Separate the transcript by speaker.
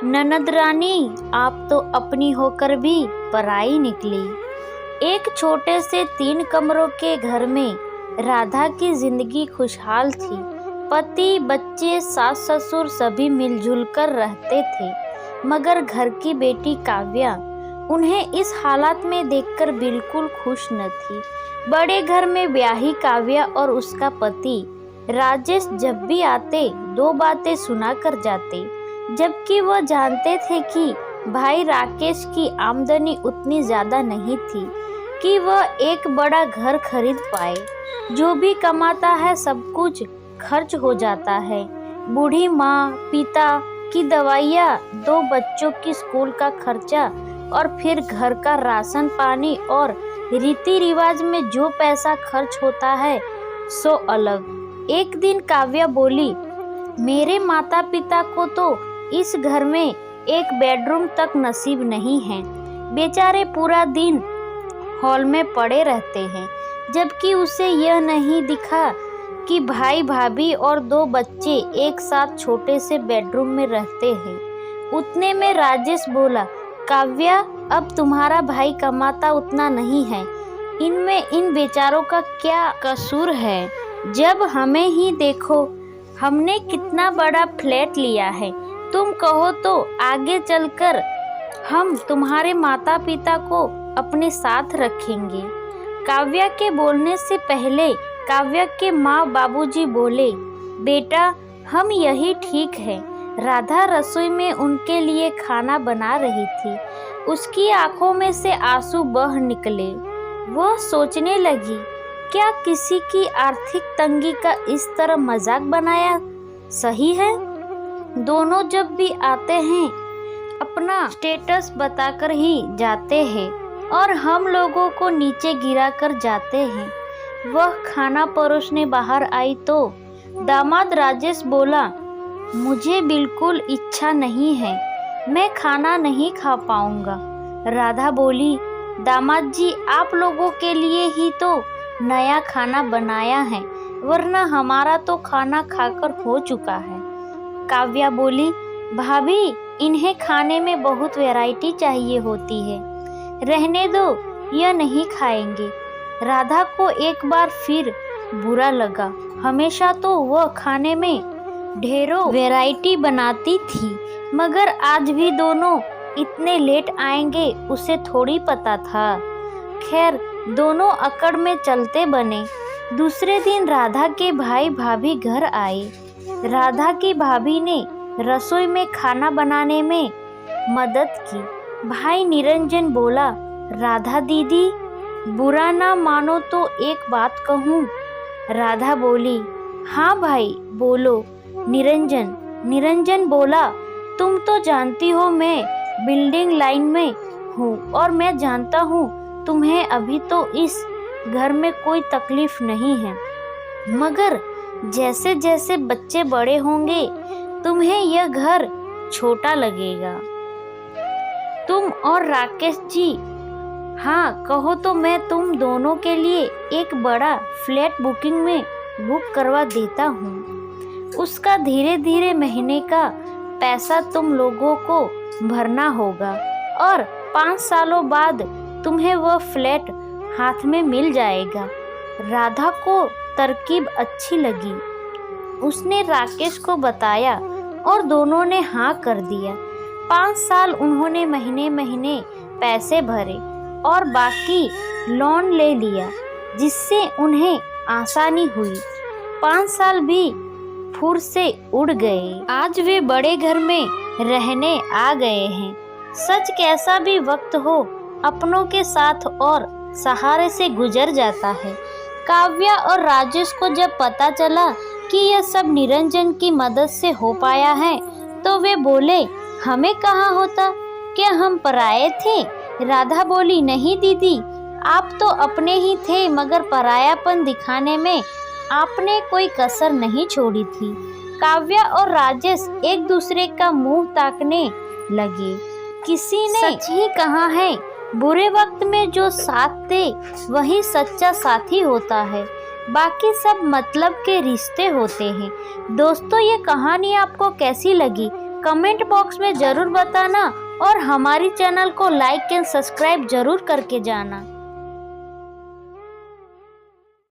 Speaker 1: ननद रानी, आप तो अपनी होकर भी पराई निकली। एक छोटे से 3 कमरों के घर में राधा की जिंदगी खुशहाल थी। पति, बच्चे, सास ससुर सभी मिलजुल कर रहते थे, मगर घर की बेटी काव्या उन्हें इस हालात में देखकर बिल्कुल खुश न थी। बड़े घर में ब्याही काव्या और उसका पति राजेश जब भी आते 2 बातें सुना कर जाते, जबकि वह जानते थे कि भाई राकेश की आमदनी उतनी ज़्यादा नहीं थी कि वह एक बड़ा घर खरीद पाए। जो भी कमाता है सब कुछ खर्च हो जाता है। बूढ़ी माँ, पिता की दवाइयाँ, 2 बच्चों की स्कूल का खर्चा और फिर घर का राशन पानी और रीति रिवाज में जो पैसा खर्च होता है सो अलग। एक दिन काव्या बोली, मेरे माता पिता को तो इस घर में एक बेडरूम तक नसीब नहीं है। बेचारे पूरा दिन हॉल में पड़े रहते हैं, जबकि उसे यह नहीं दिखा कि भाई भाभी और 2 बच्चे एक साथ छोटे से बेडरूम में रहते हैं। उतने में राजेश बोला, काव्या, अब तुम्हारा भाई कमाता उतना नहीं है, इनमें इन बेचारों का क्या कसूर है? जब हमें ही देखो, हमने कितना बड़ा फ्लैट लिया है। तुम कहो तो आगे चलकर हम तुम्हारे माता पिता को अपने साथ रखेंगे। काव्या के बोलने से पहले काव्या के माँ बाबूजी बोले, बेटा, हम यही ठीक है। राधा रसोई में उनके लिए खाना बना रही थी। उसकी आंखों में से आंसू बह निकले। वह सोचने लगी, क्या किसी की आर्थिक तंगी का इस तरह मजाक बनाया सही है? दोनों जब भी आते हैं अपना स्टेटस बताकर ही जाते हैं और हम लोगों को नीचे गिरा कर जाते हैं। वह खाना परोसने बाहर आई तो दामाद राजेश बोला, मुझे बिल्कुल इच्छा नहीं है, मैं खाना नहीं खा पाऊंगा। राधा बोली, दामाद जी, आप लोगों के लिए ही तो नया खाना बनाया है, वरना हमारा तो खाना खाकर हो चुका है। काव्या बोली, भाभी, इन्हें खाने में बहुत वैरायटी चाहिए होती है, रहने दो, यह नहीं खाएंगे। राधा को एक बार फिर बुरा लगा। हमेशा तो वह खाने में ढेरों वैरायटी बनाती थी, मगर आज भी दोनों इतने लेट आएंगे उसे थोड़ी पता था। खैर, दोनों अकड़ में चलते बने। दूसरे दिन राधा के भाई भाभी घर आए। राधा की भाभी ने रसोई में खाना बनाने में मदद की। भाई निरंजन बोला, राधा दीदी, बुरा ना मानो तो एक बात कहूँ। राधा बोली, हाँ भाई बोलो। निरंजन बोला, तुम तो जानती हो मैं बिल्डिंग लाइन में हूँ और मैं जानता हूँ तुम्हें अभी तो इस घर में कोई तकलीफ नहीं है, मगर जैसे जैसे बच्चे बड़े होंगे तुम्हें यह घर छोटा लगेगा। तुम और राकेश जी, हाँ कहो तो मैं तुम दोनों के लिए एक बड़ा फ्लैट बुक करवा देता हूँ। उसका धीरे धीरे महीने का पैसा तुम लोगों को भरना होगा और 5 सालों बाद तुम्हें वह फ्लैट हाथ में मिल जाएगा। राधा को तरकीब अच्छी लगी। उसने राकेश को बताया और दोनों ने हाँ कर दिया। 5 साल उन्होंने महीने महीने पैसे भरे और बाकी लोन ले लिया, जिससे उन्हें आसानी हुई। 5 साल भी फुर से उड़ गए। आज वे बड़े घर में रहने आ गए हैं। सच कैसा भी वक्त हो, अपनों के साथ और सहारे से गुजर जाता है। काव्या और राजेश को जब पता चला कि यह सब निरंजन की मदद से हो पाया है, तो वे बोले, हमें कहाँ होता, क्या हम पराये थे? राधा बोली, नहीं दीदी, आप तो अपने ही थे, मगर परायापन दिखाने में आपने कोई कसर नहीं छोड़ी थी। काव्या और राजेश एक दूसरे का मुंह ताकने लगे। किसी ने सच ही कहा है, बुरे वक्त में जो साथ दे वही सच्चा साथी होता है, बाकी सब मतलब के रिश्ते होते हैं। दोस्तों, ये कहानी आपको कैसी लगी कमेंट बॉक्स में ज़रूर बताना और हमारी चैनल को लाइक एंड सब्सक्राइब ज़रूर करके जाना।